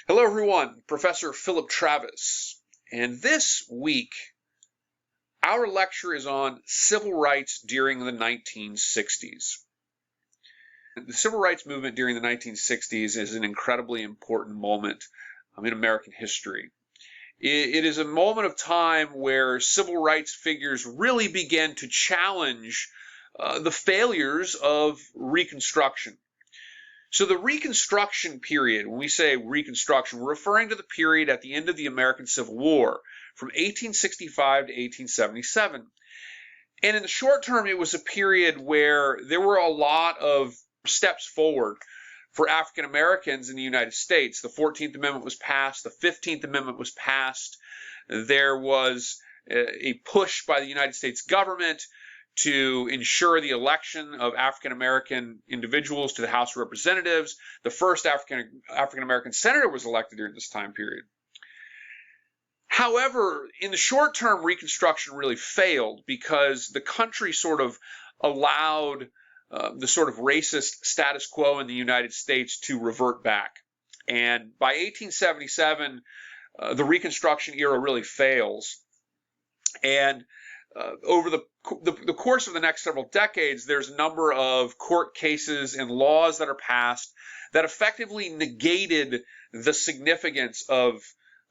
Hello everyone, Professor Philip Travis, and this week our lecture is on civil rights during the 1960s. The civil rights movement during the 1960s is an incredibly important moment in American history. It is a moment of time where civil rights figures really began to challenge the failures of Reconstruction. So the Reconstruction period, when we say Reconstruction, we're referring to the period at the end of the American Civil War from 1865 to 1877. And in the short term, it was a period where there were a lot of steps forward for African Americans in the United States. The 14th Amendment was passed. The 15th Amendment was passed. There was a push by the United States government to ensure the election of African American individuals to the House of Representatives. The first African American senator was elected during this time period. However, in the short term, Reconstruction really failed because the country sort of allowed the sort of racist status quo in the United States to revert back. And by 1877, the Reconstruction era really fails. And over the course of the next several decades, there's a number of court cases and laws that are passed that effectively negated the significance of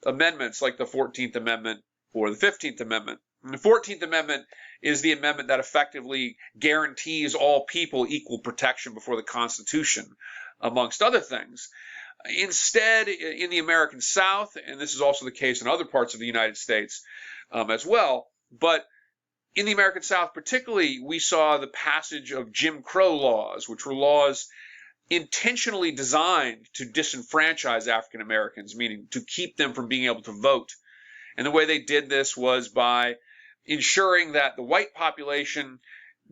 amendments like the 14th Amendment or the 15th Amendment. And the 14th Amendment is the amendment that effectively guarantees all people equal protection before the Constitution, amongst other things. Instead, in the American South, and this is also the case in other parts of the United States as well, but in the American South particularly, we saw the passage of Jim Crow laws, which were laws intentionally designed to disenfranchise African Americans, meaning to keep them from being able to vote. And the way they did this was by ensuring that the white population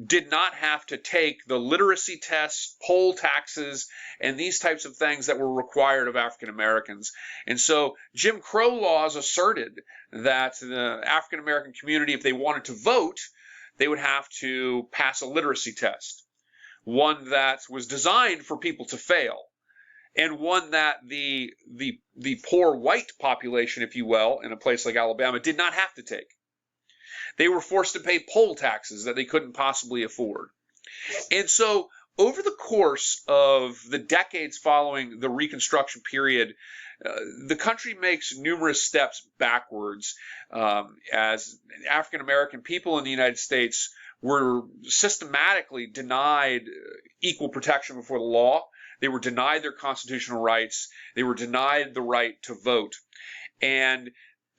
did not have to take the literacy tests, poll taxes, and these types of things that were required of African Americans. And so Jim Crow laws asserted that the African American community, if they wanted to vote, they would have to pass a literacy test, one that was designed for people to fail, and one that the poor white population, if you will, in a place like Alabama, did not have to take. They were forced to pay poll taxes that they couldn't possibly afford. And so over the course of the decades following the Reconstruction period, the country makes numerous steps backwards as African American people in the United States were systematically denied equal protection before the law. They were denied their constitutional rights. They were denied the right to vote. And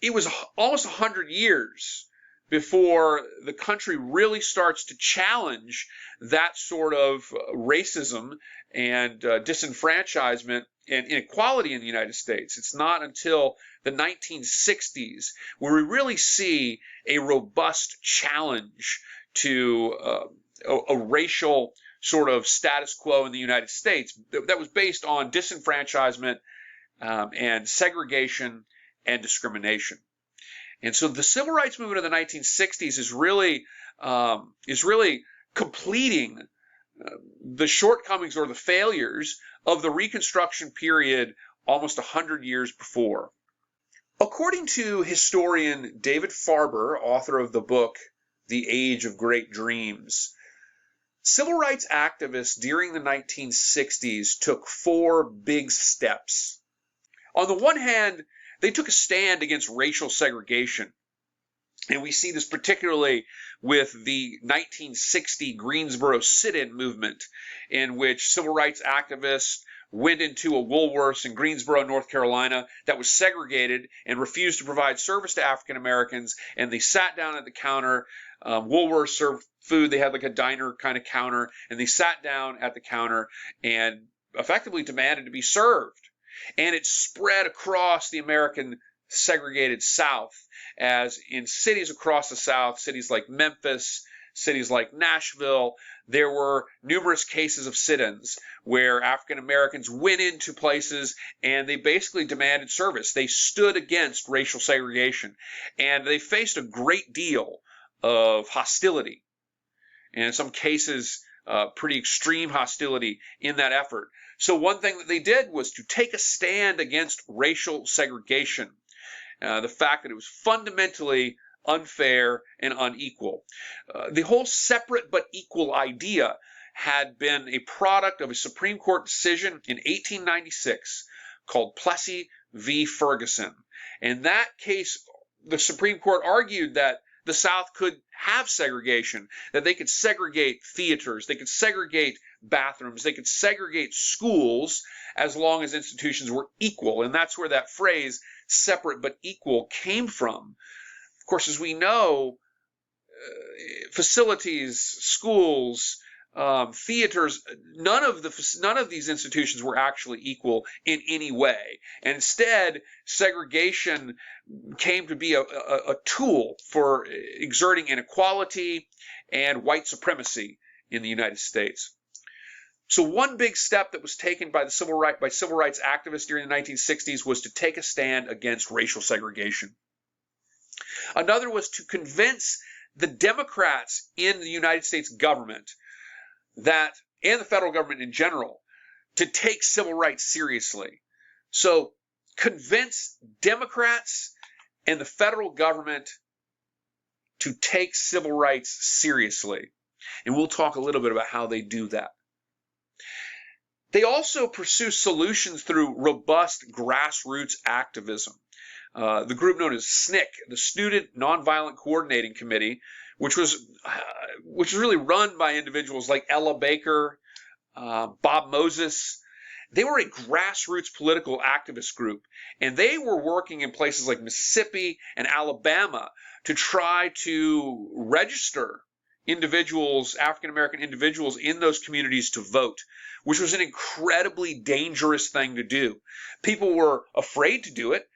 it was almost 100 years before the country really starts to challenge that sort of racism and disenfranchisement and inequality in the United States. It's not until the 1960s where we really see a robust challenge to a racial sort of status quo in the United States that was based on disenfranchisement and segregation and discrimination. And so the civil rights movement of the 1960s is really completing the shortcomings or the failures of the Reconstruction period almost 100 years before. According to historian David Farber, author of the book The Age of Great Dreams, civil rights activists during the 1960s took 4 big steps. On the one hand, they took a stand against racial segregation. And we see this particularly with the 1960 Greensboro sit-in movement, in which civil rights activists went into a Woolworths in Greensboro, North Carolina, that was segregated and refused to provide service to African Americans. And they sat down at the counter. Woolworths served food. They had like a diner kind of counter. And they sat down at the counter and effectively demanded to be served. And it spread across the American segregated South, as in cities across the South, cities like Memphis, cities like Nashville, there were numerous cases of sit-ins where African Americans went into places and they basically demanded service. They stood against racial segregation, and they faced a great deal of hostility, and in some cases pretty extreme hostility in that effort. So one thing that they did was to take a stand against racial segregation, the fact that it was fundamentally unfair and unequal. The whole separate but equal idea had been a product of a Supreme Court decision in 1896 called Plessy v. Ferguson. In that case, the Supreme Court argued that the South could have segregation, that they could segregate theaters, they could segregate bathrooms, they could segregate schools as long as institutions were equal. And that's where that phrase, separate but equal, came from. Of course, as we know, facilities, schools, theaters, none of these institutions were actually equal in any way. And instead, segregation came to be a tool for exerting inequality and white supremacy in the United States. So one big step that was taken by civil rights activists during the 1960s was to take a stand against racial segregation. Another was to convince the Democrats in the United States government and the federal government in general to take civil rights seriously. So convince Democrats and the federal government to take civil rights seriously. And we'll talk a little bit about how they do that. They also pursue solutions through robust grassroots activism. The group known as SNCC, the Student Nonviolent Coordinating Committee, which was really run by individuals like Ella Baker, Bob Moses. They were a grassroots political activist group, and they were working in places like Mississippi and Alabama to try to register individuals, African-American individuals in those communities to vote, which was an incredibly dangerous thing to do. People were afraid to do it.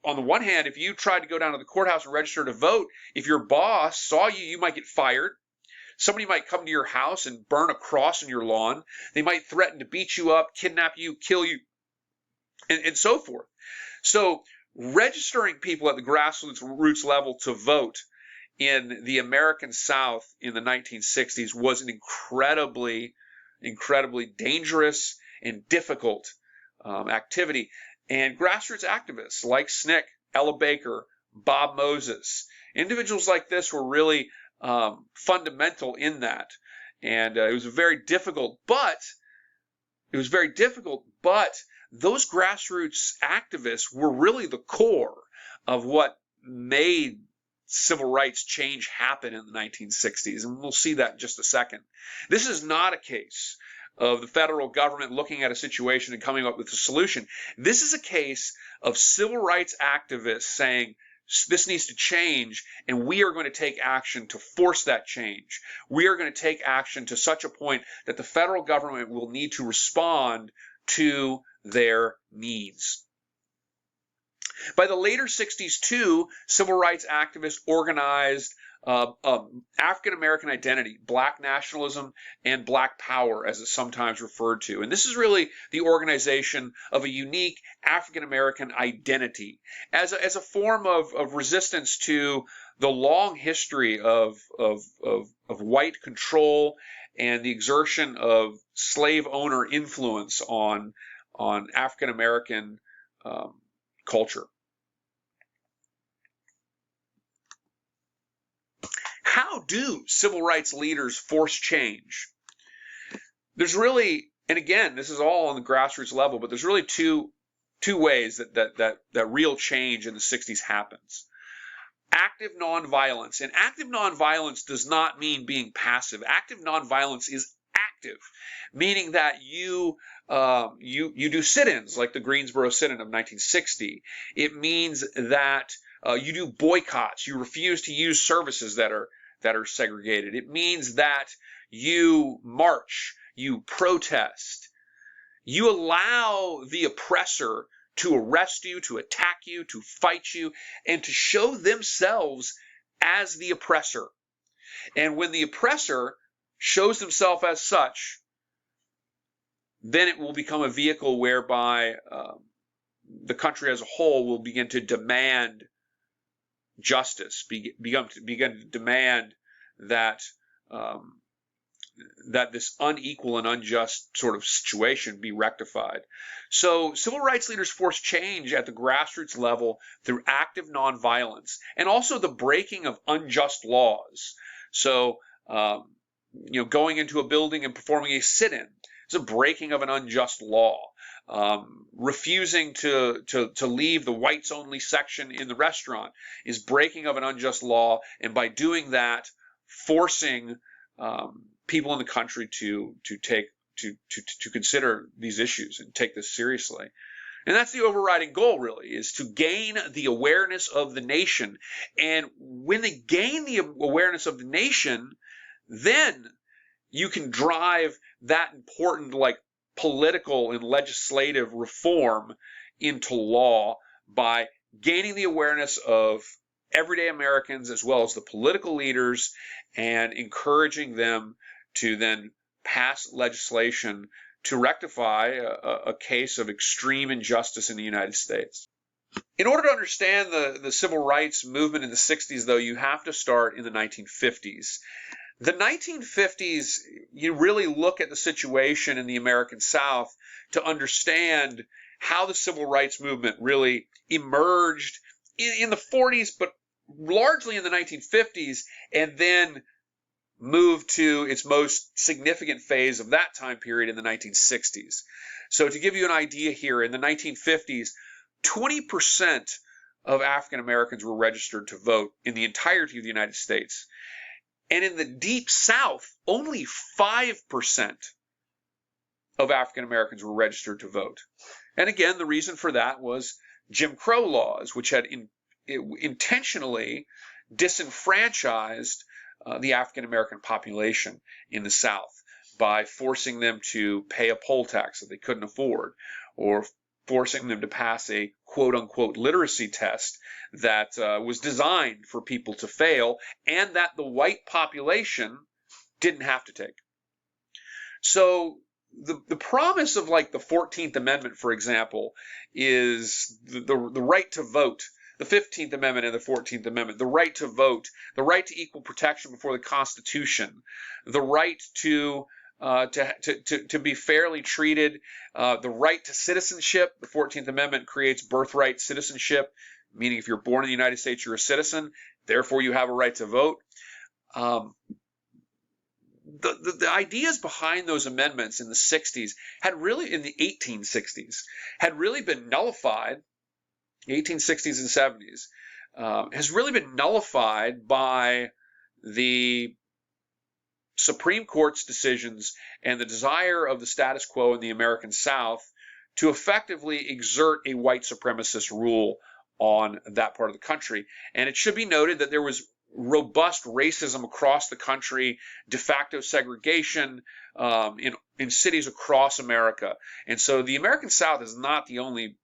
On the one hand, if you tried to go down to the courthouse and register to vote, if your boss saw you, you might get fired. Somebody might come to your house and burn a cross on your lawn. They might threaten to beat you up, kidnap you, kill you, and so forth. So registering people at the grassroots level to vote in the American South in the 1960s was an incredibly dangerous and difficult activity. And grassroots activists like SNCC, Ella Baker, Bob Moses, individuals like this were really fundamental in that. And it was very difficult, but those grassroots activists were really the core of what made civil rights change happen in the 1960s. And we'll see that in just a second. This is not a case of the federal government looking at a situation and coming up with a solution. This is a case of civil rights activists saying, this needs to change, and we are going to take action to force that change. We are going to take action to such a point that the federal government will need to respond to their needs. By the later 60s, too, civil rights activists organized African-American identity, black nationalism, and black power, as it's sometimes referred to. And this is really the organization of a unique African-American identity as a form of resistance to the long history of white control and the exertion of slave owner influence on African-American culture. How do civil rights leaders force change? There's really, and again, this is all on the grassroots level, but there's really two ways that real change in the 60s happens. Active nonviolence. And active nonviolence does not mean being passive. Active nonviolence is active, meaning that you do sit-ins like the Greensboro sit-in of 1960. It means that you do boycotts. You refuse to use services that are segregated. It means that you march, you protest, you allow the oppressor to arrest you, to attack you, to fight you, and to show themselves as the oppressor. And when the oppressor shows himself as such, then it will become a vehicle whereby the country as a whole will begin to demand justice, begin to demand that this unequal and unjust sort of situation be rectified. So civil rights leaders forced change at the grassroots level through active nonviolence and also the breaking of unjust laws. So, going into a building and performing a sit-in is a breaking of an unjust law. Refusing to leave the whites only section in the restaurant is breaking of an unjust law, and by doing that, forcing people in the country to consider these issues and take this seriously. And that's the overriding goal, really, is to gain the awareness of the nation. And when they gain the awareness of the nation, then you can drive that important, political and legislative reform into law by gaining the awareness of everyday Americans as well as the political leaders and encouraging them to then pass legislation to rectify a case of extreme injustice in the United States. In order to understand the civil rights movement in the 60s, though, you have to start in the 1950s. The 1950s, you really look at the situation in the American South to understand how the civil rights movement really emerged in the 40s, but largely in the 1950s, and then moved to its most significant phase of that time period in the 1960s. So to give you an idea here, in the 1950s, 20% of African Americans were registered to vote in the entirety of the United States. And in the Deep South, only 5% of African Americans were registered to vote. And again, the reason for that was Jim Crow laws, which had intentionally disenfranchised the African American population in the South by forcing them to pay a poll tax that they couldn't afford, or forcing them to pass a quote-unquote literacy test that was designed for people to fail and that the white population didn't have to take. So the promise of the 14th Amendment, for example, is the right to vote. The 15th Amendment and the 14th Amendment, the right to vote, the right to equal protection before the Constitution, the right to be fairly treated, the right to citizenship. The 14th Amendment creates birthright citizenship, meaning if you're born in the United States, you're a citizen, therefore you have a right to vote. The ideas behind those amendments in the 60s in the 1860s, had really been nullified. The 1860s and 70s has really been nullified by the Supreme Court's decisions and the desire of the status quo in the American South to effectively exert a white supremacist rule on that part of the country. And it should be noted that there was robust racism across the country, de facto segregation in cities across America. And so the American South is not the only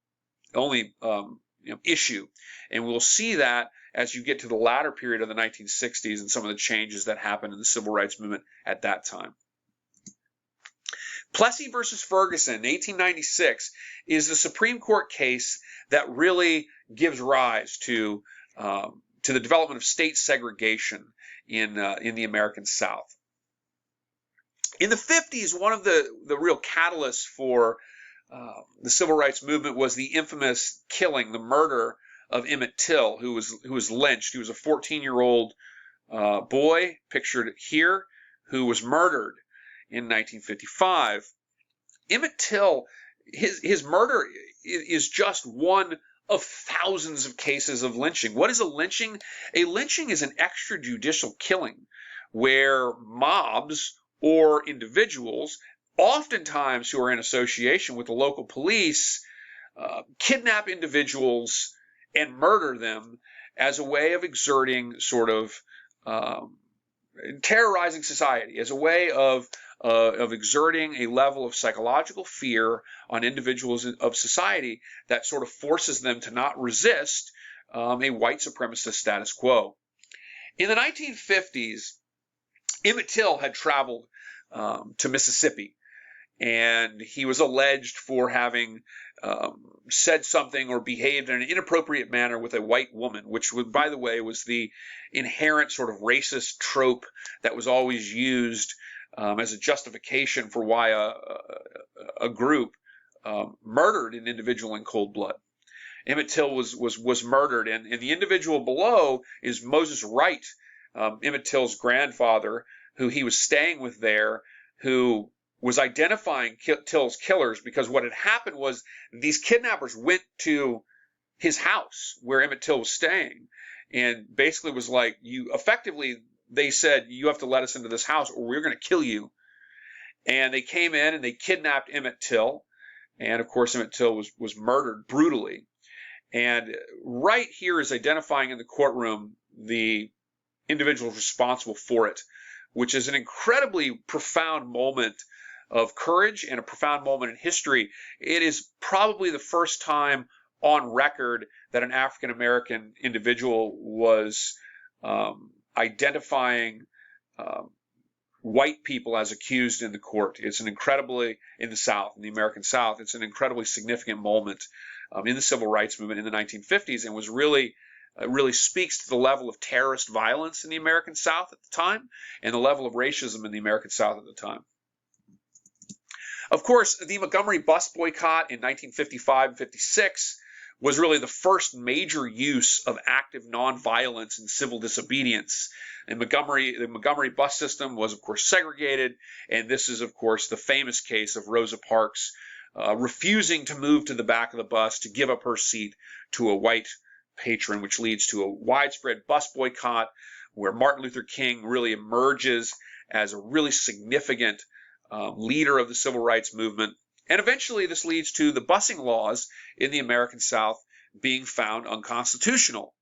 issue. And we'll see that as you get to the latter period of the 1960s and some of the changes that happened in the civil rights movement at that time. Plessy versus Ferguson, 1896, is the Supreme Court case that really gives rise to the development of state segregation in the American South. In the 50s, one of the real catalysts for the civil rights movement was the infamous killing, the murder of Emmett Till, who was lynched. He was a 14-year-old boy, pictured here, who was murdered in 1955. Emmett Till, his murder is just one of thousands of cases of lynching. What is a lynching? A lynching is an extrajudicial killing where mobs or individuals, oftentimes who are in association with the local police, kidnap individuals and murder them as a way of exerting sort of terrorizing society, as a way of exerting a level of psychological fear on individuals of society that sort of forces them to not resist a white supremacist status quo. In the 1950s, Emmett Till had traveled to Mississippi, and he was alleged for having said something or behaved in an inappropriate manner with a white woman, which, by the way, was the inherent sort of racist trope that was always used as a justification for why a group murdered an individual in cold blood. Emmett Till was murdered, and the individual below is Moses Wright, Emmett Till's grandfather, who he was staying with there, who was identifying Till's killers, because what had happened was these kidnappers went to his house where Emmett Till was staying, and basically was like, they said, you have to let us into this house or we're going to kill you. And they came in and they kidnapped Emmett Till, and of course Emmett Till was murdered brutally. And Wright here is identifying in the courtroom the individuals responsible for it, which is an incredibly profound moment of courage and a profound moment in history. It is probably the first time on record that an African American individual was identifying white people as accused in the court. It's an incredibly, in the South, in the American South, it's an incredibly significant moment in the civil rights movement in the 1950s, and was really speaks to the level of terrorist violence in the American South at the time and the level of racism in the American South at the time. Of course, the Montgomery bus boycott in 1955 and 56 was really the first major use of active nonviolence and civil disobedience. And the Montgomery bus system was, of course, segregated, and this is, of course, the famous case of Rosa Parks refusing to move to the back of the bus to give up her seat to a white patron, which leads to a widespread bus boycott where Martin Luther King really emerges as a really significant leader of the civil rights movement. And eventually this leads to the busing laws in the American South being found unconstitutional.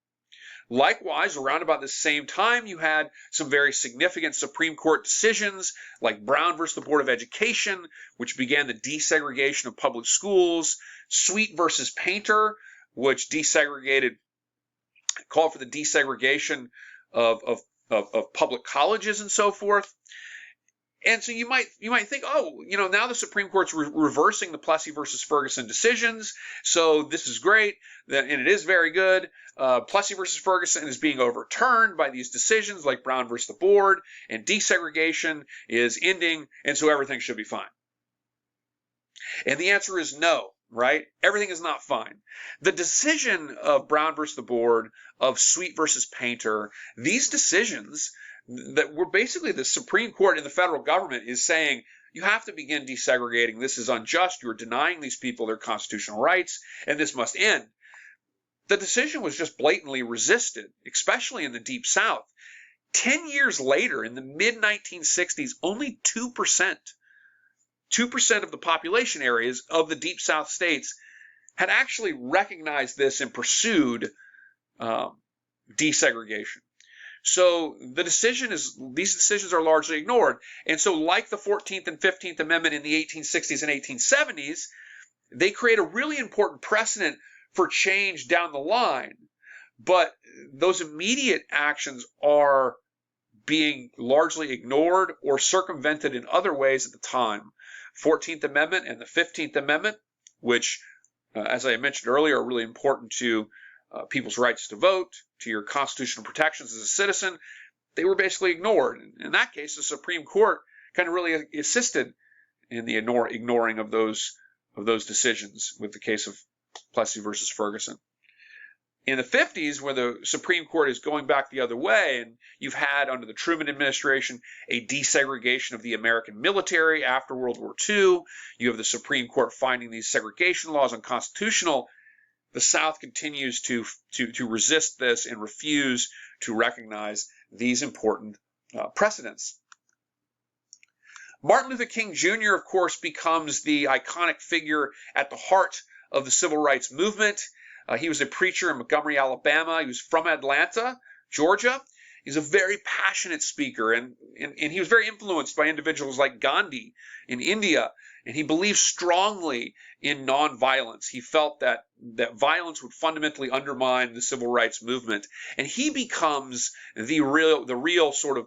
Likewise, around about the same time, you had some very significant Supreme Court decisions like Brown versus the Board of Education, which began the desegregation of public schools, Sweet versus Painter, which called for the desegregation of public colleges and so forth. And so you might think, now the Supreme Court's reversing the Plessy versus Ferguson decisions, so this is great, and it is very good. Plessy versus Ferguson is being overturned by these decisions like Brown versus the Board, and desegregation is ending, and so everything should be fine. And the answer is no, right? Everything is not fine. The decision of Brown versus the Board, of Sweet versus Painter, these decisions that were basically the Supreme Court and the federal government is saying, you have to begin desegregating. This is unjust. You're denying these people their constitutional rights, and this must end. The decision was just blatantly resisted, especially in the Deep South. 10 years later, in the mid-1960s, only 2% of the population areas of the Deep South states had actually recognized this and pursued desegregation. So these decisions are largely ignored. And so like the 14th and 15th Amendment in the 1860s and 1870s, they create a really important precedent for change down the line. But those immediate actions are being largely ignored or circumvented in other ways at the time. 14th Amendment and the 15th Amendment, which, as I mentioned earlier, are really important to people's rights to vote, to your constitutional protections as a citizen, they were basically ignored. In that case, the Supreme Court kind of really assisted in the ignoring of those decisions with the case of Plessy versus Ferguson. In the 50s, where the Supreme Court is going back the other way, and you've had under the Truman administration a desegregation of the American military after World War II, you have the Supreme Court finding these segregation laws unconstitutional. The South continues to resist this and refuse to recognize these important precedents. Martin Luther King Jr., of course, becomes the iconic figure at the heart of the civil rights movement. He was a preacher in Montgomery, Alabama. He was from Atlanta, Georgia. He's a very passionate speaker, and he was very influenced by individuals like Gandhi in India, and he believed strongly in nonviolence. He felt that violence would fundamentally undermine the civil rights movement, and he becomes the real sort of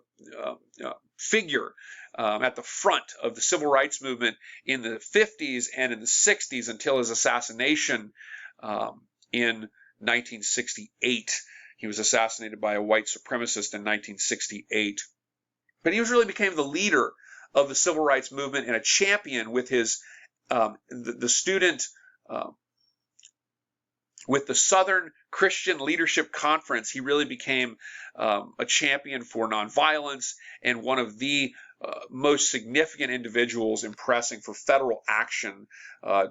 figure at the front of the civil rights movement in the 50s and in the 60s until his assassination in 1968. He was assassinated by a white supremacist in 1968. But he really became the leader of the civil rights movement and a champion with his the student with the Southern Christian Leadership Conference. He really became a champion for nonviolence and one of the most significant individuals in pressing for federal action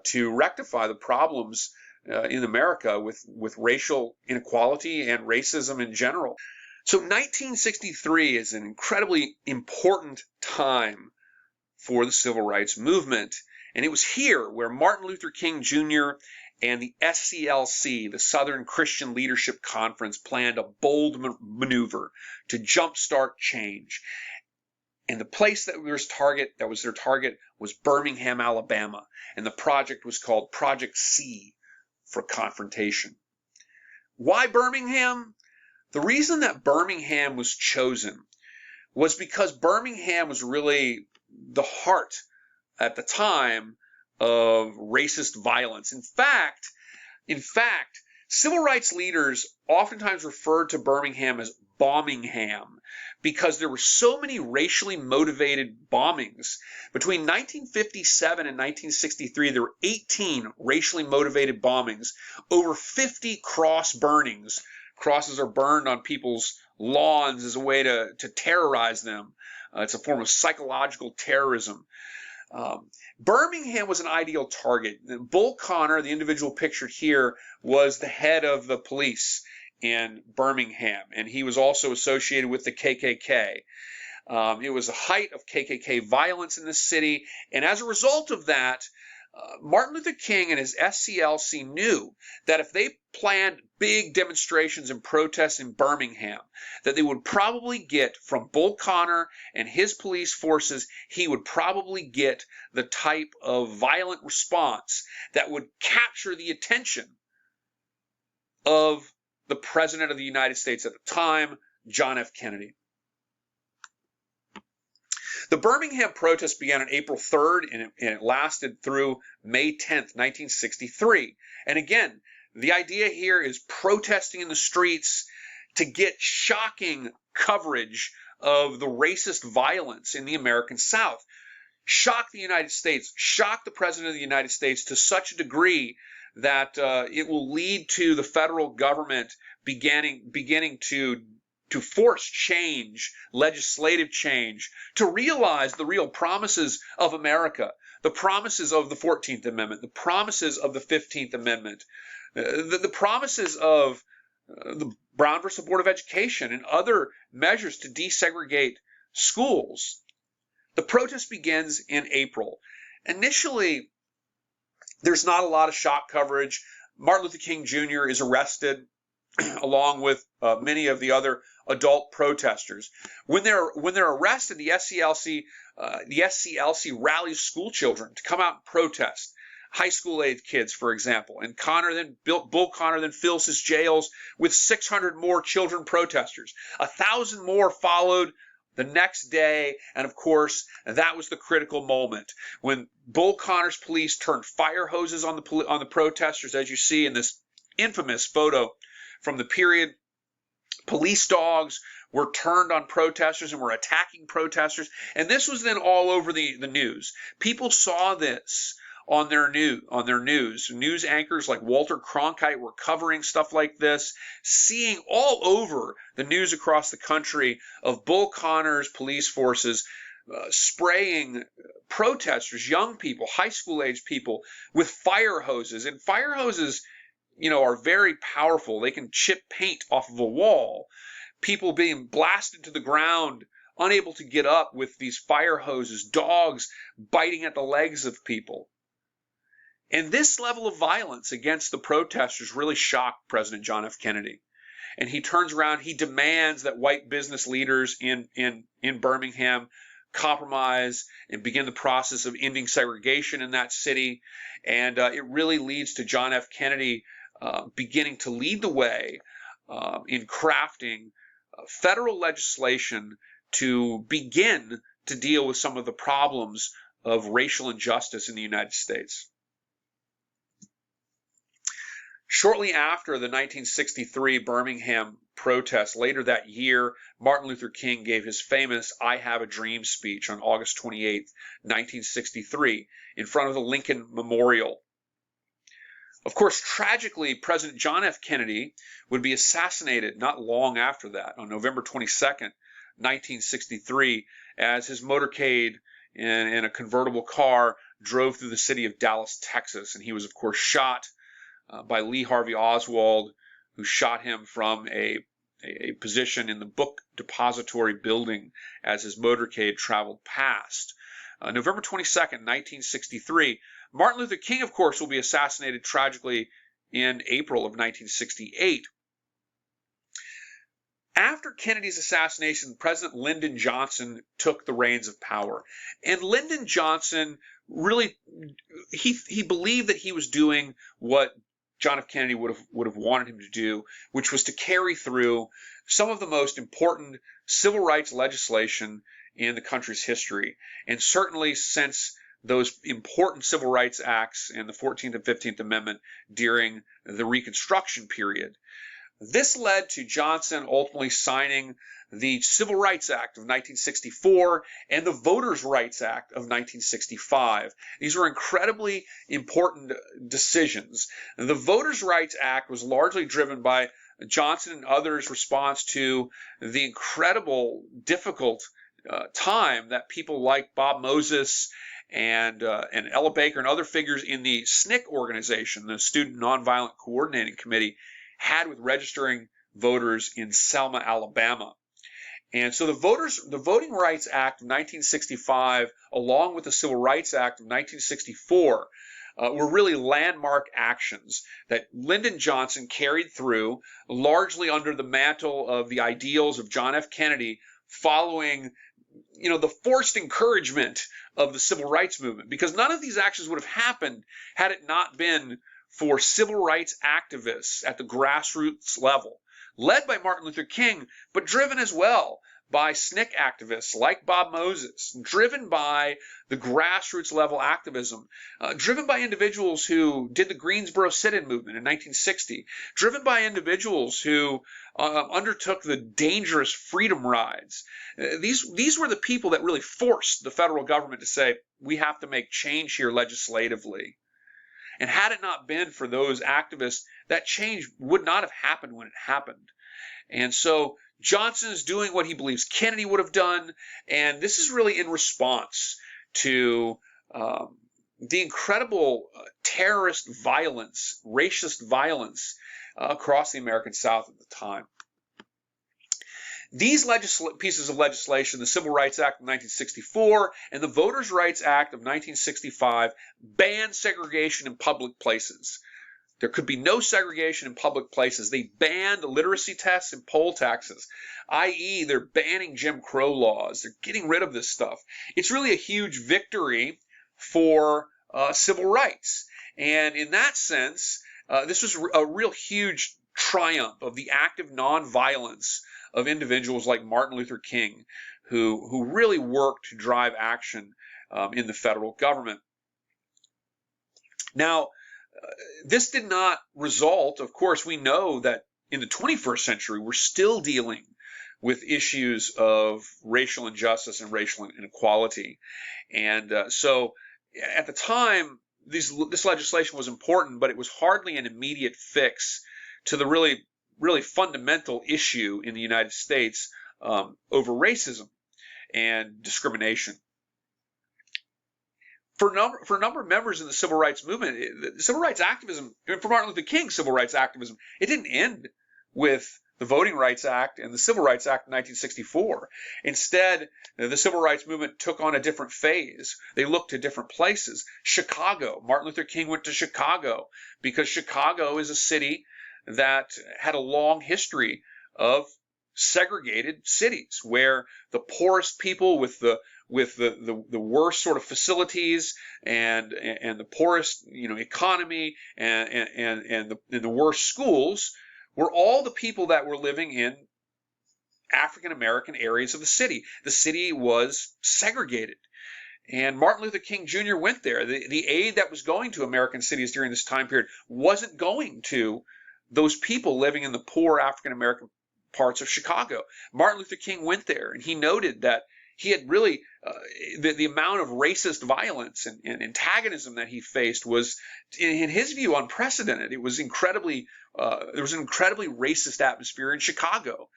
to rectify the problems in America with racial inequality and racism in general. So 1963 is an incredibly important time for the civil rights movement. And it was here where Martin Luther King Jr. and the SCLC, the Southern Christian Leadership Conference, planned a bold maneuver to jumpstart change. And the place that was their target was Birmingham, Alabama. And the project was called Project C for confrontation. Why Birmingham? The reason that Birmingham was chosen was because Birmingham was really the heart at the time of racist violence. In fact, civil rights leaders oftentimes referred to Birmingham as Bombingham because there were so many racially motivated bombings. Between 1957 and 1963, there were 18 racially motivated bombings, over 50 cross burnings. Crosses are burned on people's lawns as a way to terrorize them. It's a form of psychological terrorism. Birmingham was an ideal target. Bull Connor, the individual pictured here, was the head of the police in Birmingham, and he was also associated with the KKK. It was the height of KKK violence in the city, and as a result of that, Martin Luther King and his SCLC knew that if they planned big demonstrations and protests in Birmingham, that they would probably get from Bull Connor and his police forces, he would probably get the type of violent response that would capture the attention of the President of the United States at the time, John F. Kennedy. The Birmingham protest began on April 3rd, and it lasted through May 10th, 1963. And again, the idea here is protesting in the streets to get shocking coverage of the racist violence in the American South. Shock the United States, shock the President of the United States to such a degree that it will lead to the federal government beginning to force change, legislative change, to realize the real promises of America, the promises of the 14th Amendment, the promises of the 15th Amendment, the promises of the Brown versus Board of Education and other measures to desegregate schools. The protest begins in April. Initially, there's not a lot of shock coverage. Martin Luther King Jr. is arrested along with many of the other adult protesters. When they're arrested, the SCLC rallies school children to come out and protest. High school age kids, for example. And Bull Connor then fills his jails with 600 more children protesters. 1,000 more followed the next day, and of course, that was the critical moment when Bull Connor's police turned fire hoses on the protesters, as you see in this infamous photo from the period. Police dogs were turned on protesters and were attacking protesters, and this was then all over the news. People saw this on their news. News anchors like Walter Cronkite were covering stuff like this, seeing all over the news across the country of Bull Connor's police forces spraying protesters, young people, high school age people, with fire hoses. And fire hoses, are very powerful. They can chip paint off of a wall. People being blasted to the ground, unable to get up with these fire hoses, dogs biting at the legs of people. And this level of violence against the protesters really shocked President John F. Kennedy. And he turns around, he demands that white business leaders in Birmingham compromise and begin the process of ending segregation in that city. And it really leads to John F. Kennedy beginning to lead the way in crafting federal legislation to begin to deal with some of the problems of racial injustice in the United States. Shortly after the 1963 Birmingham Protest, later that year, Martin Luther King gave his famous "I Have a Dream" speech on August 28, 1963, in front of the Lincoln Memorial. Of course, tragically, President John F. Kennedy would be assassinated not long after that, on November 22nd, 1963, as his motorcade in a convertible car drove through the city of Dallas, Texas. And he was, of course, shot by Lee Harvey Oswald, who shot him from a position in the book depository building as his motorcade traveled past. November 22nd, 1963. Martin Luther King, of course, will be assassinated tragically in April of 1968. After Kennedy's assassination, President Lyndon Johnson took the reins of power. And Lyndon Johnson really, he believed that he was doing what John F. Kennedy would have wanted him to do, which was to carry through some of the most important civil rights legislation in the country's history. And certainly since those important civil rights acts and the 14th and 15th Amendment during the Reconstruction period. This led to Johnson ultimately signing the Civil Rights Act of 1964 and the Voters' Rights Act of 1965. These were incredibly important decisions. The Voters' Rights Act was largely driven by Johnson and others' response to the incredible, difficult time that people like Bob Moses and Ella Baker and other figures in the SNCC organization, the Student Nonviolent Coordinating Committee, had with registering voters in Selma, Alabama. And so the Voting Rights Act of 1965, along with the Civil Rights Act of 1964, were really landmark actions that Lyndon Johnson carried through, largely under the mantle of the ideals of John F. Kennedy, following the forced encouragement of the civil rights movement, because none of these actions would have happened had it not been for civil rights activists at the grassroots level, led by Martin Luther King, but driven as well by SNCC activists like Bob Moses, driven by the grassroots level activism, driven by individuals who did the Greensboro sit-in movement in 1960, driven by individuals who undertook the dangerous freedom rides. These were the people that really forced the federal government to say, we have to make change here legislatively. And had it not been for those activists, that change would not have happened when it happened. And so Johnson is doing what he believes Kennedy would have done, and this is really in response to the incredible terrorist violence, racist violence across the American South at the time. These pieces of legislation, the Civil Rights Act of 1964 and the Voters' Rights Act of 1965, banned segregation in public places. There could be no segregation in public places. They banned literacy tests and poll taxes, i.e. they're banning Jim Crow laws. They're getting rid of this stuff. It's really a huge victory for civil rights. And in that sense, this was a real huge triumph of the active nonviolence of individuals like Martin Luther King, who really worked to drive action in the federal government. Now, this did not result, of course, we know that in the 21st century, we're still dealing with issues of racial injustice and racial inequality. And so at the time, this legislation was important, but it was hardly an immediate fix to the really fundamental issue in the United States over racism and discrimination. For a number of members in the civil rights movement, the civil rights activism, for Martin Luther King, civil rights activism, it didn't end with the Voting Rights Act and the Civil Rights Act of 1964. Instead, the civil rights movement took on a different phase. They looked to different places. Chicago, Martin Luther King went to Chicago because Chicago is a city that had a long history of segregated cities where the poorest people with the worst sort of facilities and the poorest economy and the worst schools were all the people that were living in African American areas of the city. The city was segregated. And Martin Luther King Jr. went there. The aid that was going to American cities during this time period wasn't going to those people living in the poor African American parts of Chicago. Martin Luther King went there, and he noted that he had really the amount of racist violence and antagonism that he faced was, in his view, unprecedented. It was incredibly there was an incredibly racist atmosphere in Chicago.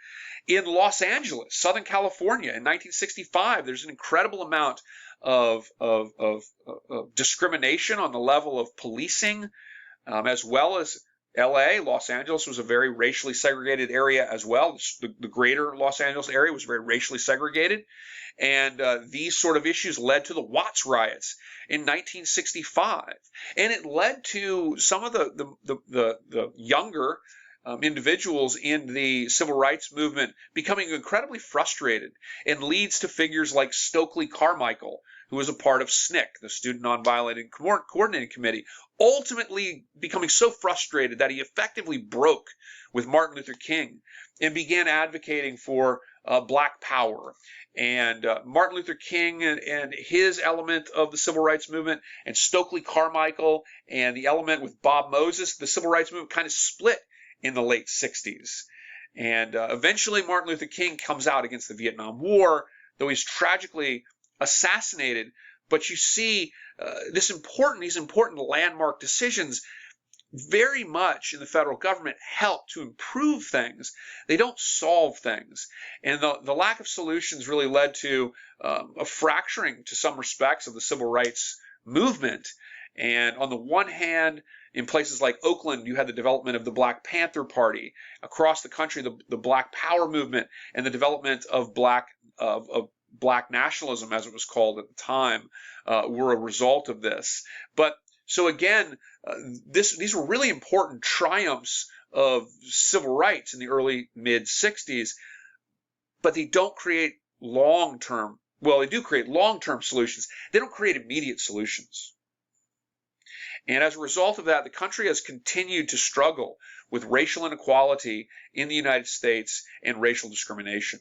In Los Angeles, Southern California, in 1965, there's an incredible amount of discrimination on the level of policing, as well as LA. Los Angeles was a very racially segregated area as well. The greater Los Angeles area was very racially segregated. And these sort of issues led to the Watts riots in 1965. And it led to some of the younger individuals in the civil rights movement becoming incredibly frustrated, and leads to figures like Stokely Carmichael, who was a part of SNCC, the Student Nonviolent Coordinating Committee, ultimately becoming so frustrated that he effectively broke with Martin Luther King and began advocating for Black power. And Martin Luther King and his element of the civil rights movement, and Stokely Carmichael and the element with Bob Moses, the civil rights movement kind of split in the late 60s. And eventually Martin Luther King comes out against the Vietnam War, though he's tragically assassinated. But you see these important landmark decisions very much in the federal government help to improve things. They don't solve things. And the lack of solutions really led to a fracturing, to some respects, of the civil rights movement. And on the one hand, in places like Oakland, you had the development of the Black Panther Party. Across the country, the Black Power movement and the development of Black nationalism, as it was called at the time, were a result of this. But so again, these were really important triumphs of civil rights in the early mid-60s, but they don't create long-term, well, they do create long-term solutions. They don't create immediate solutions. And as a result of that, the country has continued to struggle with racial inequality in the United States and racial discrimination.